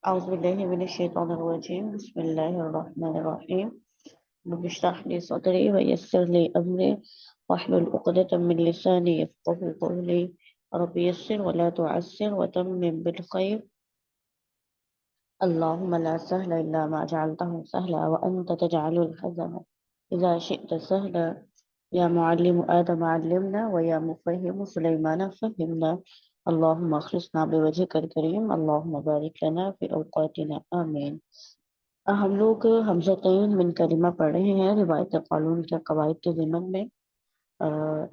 أعوذ بالله من الشيطان الرجيم بسم الله الرحمن الرحيم رب اشرح لي صدري ويسر لي أمري واحلل عقدة من لساني يفقهوا قولي رب يسر ولا تعسر وتمم بالخير اللهم لا سهل إلا ما جعلته سهلا وأنت تجعل الحزن إذا شئت سهلا يا معلم آدم علمنا ويا مفهم سليمان فهمنا اللهم اخلصنا بوجهك الكريم اللهم بارك لنا في أوقاتنا آمين ہم لوگ حمزتین من کلمہ پڑھ رہے ہیں روایت قانون کے قواعد کے ضمن میں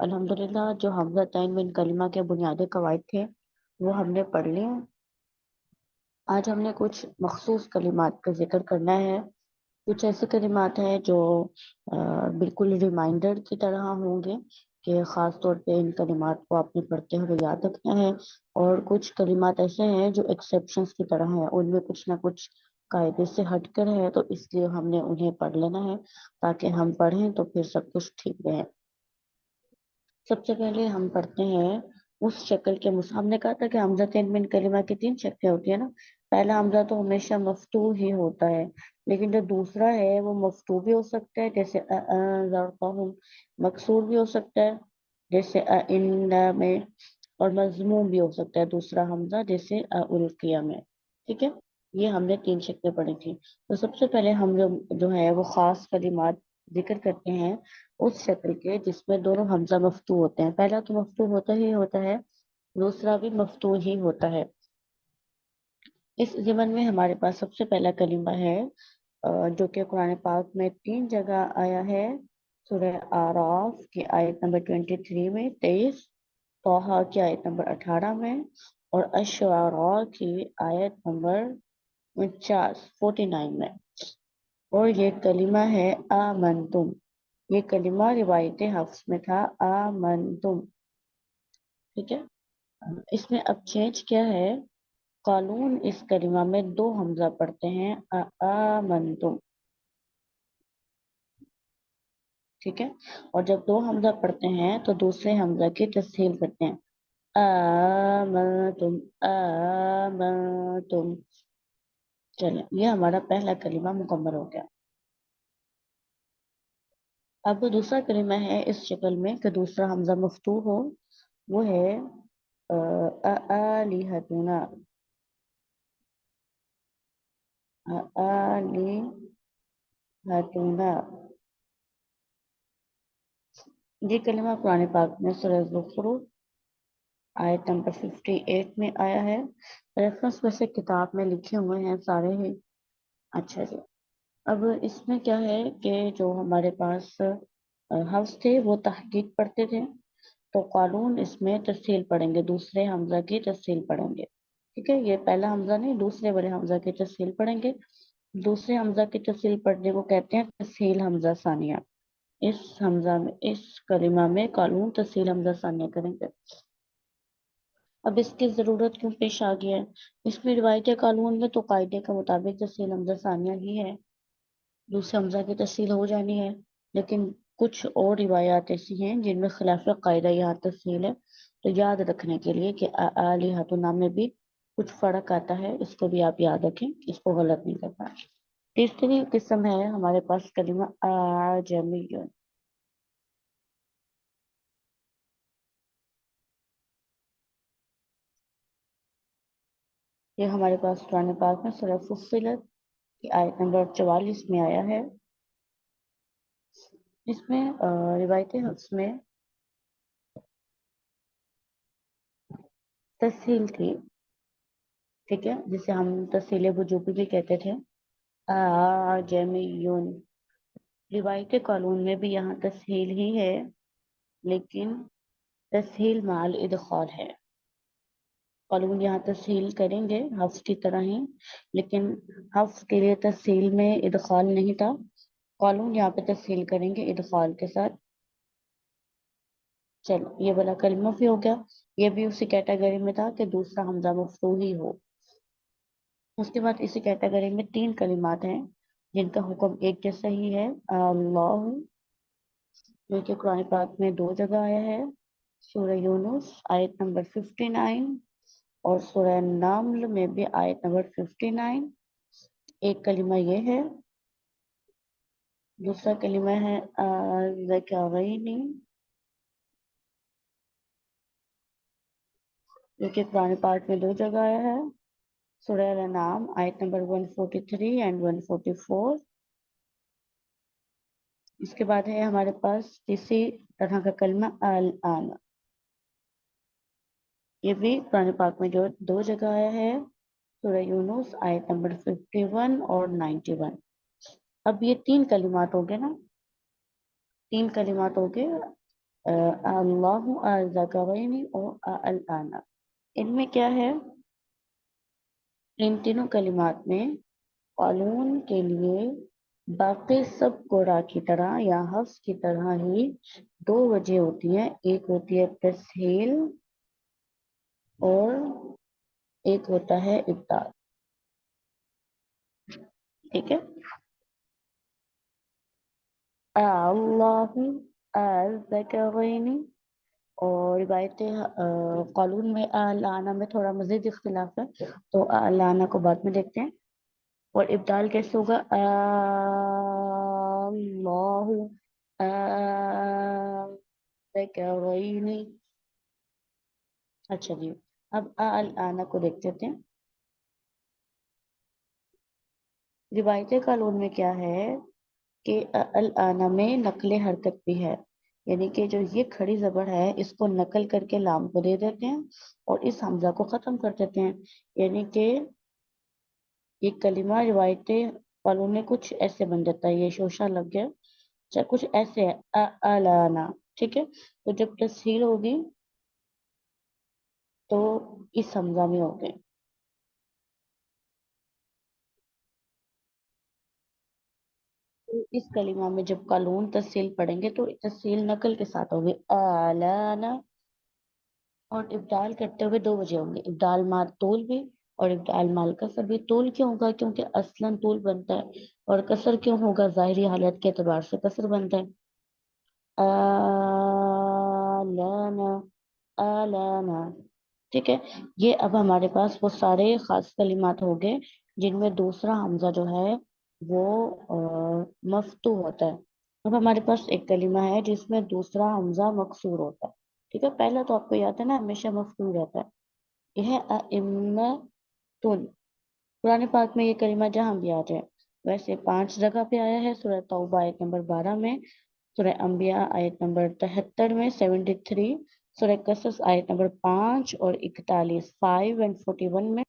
الحمدللہ جو حمزتین من کلمہ کے بنیادی قواعد تھے وہ ہم نے پڑھ لیے۔ آج ہم نے کچھ مخصوص کلمات کا ذکر کرنا ہے۔ کچھ ایسے کلمات ہیں جو بالکل ریمائنڈر کی طرح ہوں گے کہ خاص طور پہ ان کلمات کو آپ نے پڑھتے ہوئے یاد رکھنا ہے، اور کچھ کلمات ایسے ہیں جو ایکسیپشنز کی طرح ہیں، ان میں کچھ نہ کچھ قاعدے سے ہٹ کر ہے، تو اس لیے ہم نے انہیں پڑھ لینا ہے تاکہ ہم پڑھیں تو پھر سب کچھ ٹھیک رہے۔ سب سے پہلے ہم پڑھتے ہیں اس شکل کے ہم نے کہا تھا کہ حمزہ تین من کلمہ کی تین شکلیں ہوتی ہیں نا۔ پہلا حمزہ تو ہمیشہ مفتوح ہی ہوتا ہے، لیکن جو دوسرا ہے وہ مفتوح بھی ہو سکتا ہے جیسے ذرقہم، مکسور بھی ہو سکتا ہے جیسے میں، اور مضموم بھی ہو سکتا ہے دوسرا حمزہ جیسے القیہ میں۔ ٹھیک ہے، یہ ہم نے تین شکلیں پڑھی تھی۔ تو سب سے پہلے ہم جو ہے وہ خاص کلمات ذکر کرتے ہیں اس شکل کے جس میں دونوں حمزہ مفتوح ہوتے ہیں۔ پہلا تو مفتوح ہوتا ہی ہوتا ہے، دوسرا بھی مفتوح ہی ہوتا ہے۔ اس ضمن میں ہمارے پاس سب سے پہلا کلمہ ہے جو کہ قرآن پاک میں تین جگہ آیا ہے، سورہ آراف کی آیت نمبر 23 میں 23، طٰہٰ کی آیت نمبر 18 میں، اور الشعراء کی آیت نمبر 49 میں۔ اور یہ کلمہ ہے آمنتم۔ یہ کلمہ روایت حفص میں تھا آمنتم۔ ٹھیک ہے، اس میں اب چینج کیا ہے، قالون اس کلمہ میں دو حمزہ پڑھتے ہیں آمنتم۔ ٹھیک ہے، اور جب دو حمزہ پڑھتے ہیں تو دوسرے حمزہ کی تسہیل کرتے ہیں، آمنتم آمنتم۔ چلیں، یہ ہمارا پہلا کلمہ مکمل ہو گیا۔ اب دوسرا کلمہ ہے اس شکل میں کہ دوسرا حمزہ مفتوح ہو، وہ ہے آلہتنا، آلہتنا۔ یہ کلمہ قرآن پاک میں سورہ زخرف آیت نمبر 58 میں آیا ہے۔ ریفرنس ویسے کتاب میں لکھے ہوئے ہیں سارے ہی۔ اچھا جی، اب اس میں کیا ہے کہ جو ہمارے پاس حفظ تھے وہ تحقیق پڑھتے تھے، تو قانون اس میں تسہیل پڑھیں گے، دوسرے حمزہ کی تسہیل پڑھیں گے۔ ٹھیک ہے، یہ پہلا حمزہ نہیں دوسرے بڑے حمزہ کی تسہیل پڑھیں گے۔ دوسرے حمزہ کی تسہیل پڑھنے کو کہتے ہیں تسہیل حمزہ ثانیہ۔ اس حمزہ میں، اس کلمہ میں قانون تسہیل حمزہ ثانیہ کریں گے۔ اب اس کی ضرورت کیوں پیش آ گئی ہے؟ اس میں روایت قانون میں تو قاعدے کے مطابق تسہیل حمزہ ثانیہ ہی ہے، دوسرے حمزہ کی تسہیل ہو جانی ہے، لیکن کچھ اور روایات ایسی ہیں جن میں خلاف قاعدہ یہاں تسہیل ہے، تو یاد رکھنے کے لیے کہ آلہتنا میں بھی کچھ فرق آتا ہے، اس کو بھی آپ یاد رکھیں، اس کو غلط نہیں کرنا۔ تیسری قسم ہے ہمارے پاس کلمہ اعجمی۔ یہ ہمارے پاس قرآن پاک میں سورہ فصلت کی آیت نمبر 44 میں آیا ہے۔ اس میں روایت حفص میں تسہیل تھی، ٹھیک ہے، جسے ہم تسہیل وجوبی بھی کہتے تھے، اعجمیون۔ روایت قانون میں بھی یہاں تسہیل ہی ہے، لیکن تسہیل مع ادخال ہے۔ قانون یہاں تسہیل کریں گے حفظ کی طرح ہی، لیکن حفظ کے لیے تسہیل میں ادخال نہیں تھا، قانون یہاں پہ تسہیل کریں گے ادخال کے ساتھ۔ چلو، یہ والا کلمہ بھی ہو گیا، یہ بھی اسی کیٹیگری میں تھا کہ دوسرا حمزہ مفتوح ہی ہو۔ اس کے بعد اسی کیٹیگری میں تین کلمات ہیں جن کا حکم ایک جیسا ہی ہے، اللہ، جو کہ قرآن پاک میں دو جگہ آیا ہے، سورہ یونس آیت نمبر 59 اور سورہ نمل میں بھی آیت نمبر 59 ایک کلمہ یہ ہے، دوسرا کلمہ ہے ذکرینی، جو کہ قرآن پاک میں 2 جگہ آیا ہے، سورہ الانعام آیت نمبر 143 اینڈ 144۔ اس کے بعد ہے ہمارے پاس اسی طرح کا کلمہ الآن، یہ بھی قرآن پاک میں جو 2 جگہ آیا ہے، سورہ یونس آیت نمبر 51 اور 91۔ اب یہ 3 کلمات ہو گئے نا، 3 کلمات ہو گئے، اللہ ذکرینی اور الآن۔ ان میں کیا ہے، ان تینوں کلمات میں قانون کے لیے باقی سب قرآ کی طرح یا حفظ کی طرح ہی 2 وجہ ہوتی ہیں، ایک ہوتی ہے تسہیل اور ایک ہوتا ہے ابدال، ٹھیک ہے۔ اللہ الذکرین، اور روایت قانون میں الآن میں تھوڑا مزید اختلاف ہے، تو الآن کو بعد میں دیکھتے ہیں۔ اور ابدال کیسے ہوگا، اللہ ذکرین۔ اچھا جی، اب الآن کو دیکھتے ہیں۔ روایت قانون میں کیا ہے کہ الآن میں نقل حرکت بھی ہے، یعنی کہ جو یہ کھڑی زبر ہے اس کو نقل کر کے لام کو دے دیتے ہیں اور اس حمزہ کو ختم کر دیتے ہیں، یعنی کہ یہ کلمہ روایت قانون میں کچھ ایسے بن جاتا ہے، یہ شوشہ لگ گیا، چاہے کچھ ایسے ہے الانا، ٹھیک ہے۔ تو جب تسہیل ہوگی تو اس حمزہ میں ہوگے، تو اس کلمہ میں جب قانون تسہیل پڑھیں گے تو تسہیل نقل کے ساتھ ہوگی الانا، اور ابدال کرتے ہوئے 2 وجہ ہوں گے، ابدال مال طول بھی اور ابدال مال کسر بھی۔ طول کیوں ہوگا، کیونکہ اصلاً طول بنتا ہے، اور کسر کیوں ہوگا، ظاہری حالت کے اعتبار سے کسر بنتا ہے، آلانا آلانا، ٹھیک ہے۔ یہ اب ہمارے پاس وہ سارے خاص کلمات ہو گئے جن میں دوسرا حمزہ جو ہے وہ مفتوح ہوتا ہے۔ اب ہمارے پاس ایک کلمہ ہے جس میں دوسرا حمزہ مکسور ہوتا ہے، ٹھیک ہے۔ پہلا تو آپ کو یاد ہے نا، ہمیشہ مفتوح رہتا ہے، یہ ہے ائمتن۔ قرآن پاک میں یہ کلمہ جہاں بھی آ جائے، ویسے 5 جگہ پہ آیا ہے، سورہ توبہ آیت نمبر 12 میں، سورہ انبیاء آیت نمبر 73 میں 73، سورہ قصص آیت نمبر 5 اور 41 5 اینڈ 41 میں،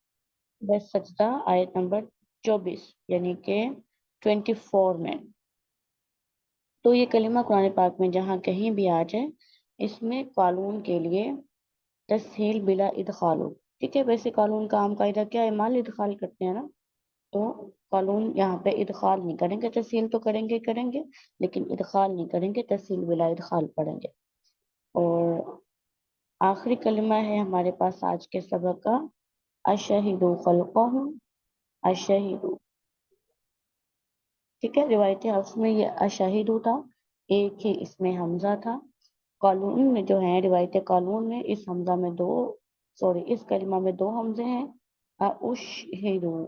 سورہ سجدہ آیت نمبر 24 یعنی کہ 24 میں۔ تو یہ کلمہ قرآن پاک میں جہاں کہیں بھی آ جائے، اس میں قانون کے لیے تسہیل بلا ادخال ہو، ٹھیک ہے۔ ویسے قانون کا عام قاعدہ کیا ہے، مال ادخال کرتے ہیں نا، تو قانون یہاں پہ ادخال نہیں کریں گے، تسہیل تو کریں گے لیکن ادخال نہیں کریں گے، تسہیل بلا ادخال پڑھیں گے۔ اور آخری کلمہ ہے ہمارے پاس آج کے سبق کا، اشہدوا خلقہم، اشہدوا، ٹھیک ہے۔ روایت حفص میں یہ اشہدوا تھا، ایک ہی اس میں حمزہ تھا۔ قانون میں جو ہے، روایت قانون میں اس حمزہ میں اس کلمہ میں 2 حمزے ہیں، اشہدوا،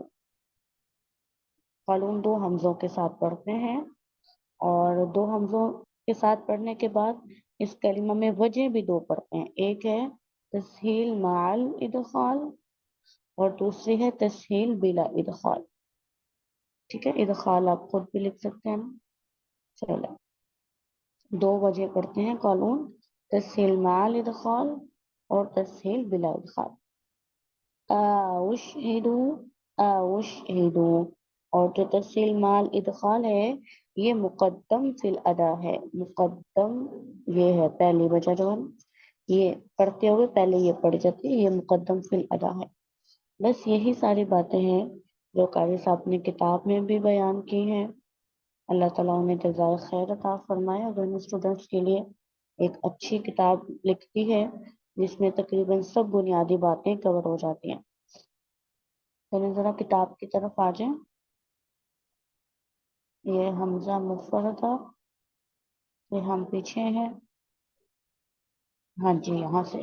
قانون 2 حمزوں کے ساتھ پڑھتے ہیں، اور 2 حمزوں کے ساتھ پڑھنے کے بعد اس کلمہ میں وجہ بھی 2 پڑھتے ہیں، ایک ہے تسہیل مع الادخال اور دوسری ہے تسہیل بلا ادخال، ٹھیک ہے۔ ادخال آپ خود بھی لکھ سکتے ہیں نا، چلے 2 وجہ پڑھتے ہیں قانون، تسہیل مع الادخال اور تسہیل بلا ادخال، اشہدوا، اشہدوا، اور جو تسہیل مع الادخال ہے یہ مقدم فی الادا ہے، مقدم یہ ہے پہلی وجہ جو ہے، یہ پڑھتے ہوئے پہلے یہ پڑھ جاتی ہے، یہ مقدم فی الادا ہے۔ بس یہی ساری باتیں ہیں جو قاری صاحب نے کتاب میں بھی بیان کی ہیں، اللہ تعالیٰ انہیں جزائے خیر عطا فرمائے، اور ان اسٹوڈنٹس کے لیے ایک اچھی کتاب لکھتی ہے جس میں تقریباً سب بنیادی باتیں کور ہو جاتی ہیں۔ چلیں ذرا کتاب کی طرف آ جائیں، یہ حمزہ مفرد تھا، یہ ہم پیچھے ہیں، ہاں جی یہاں سے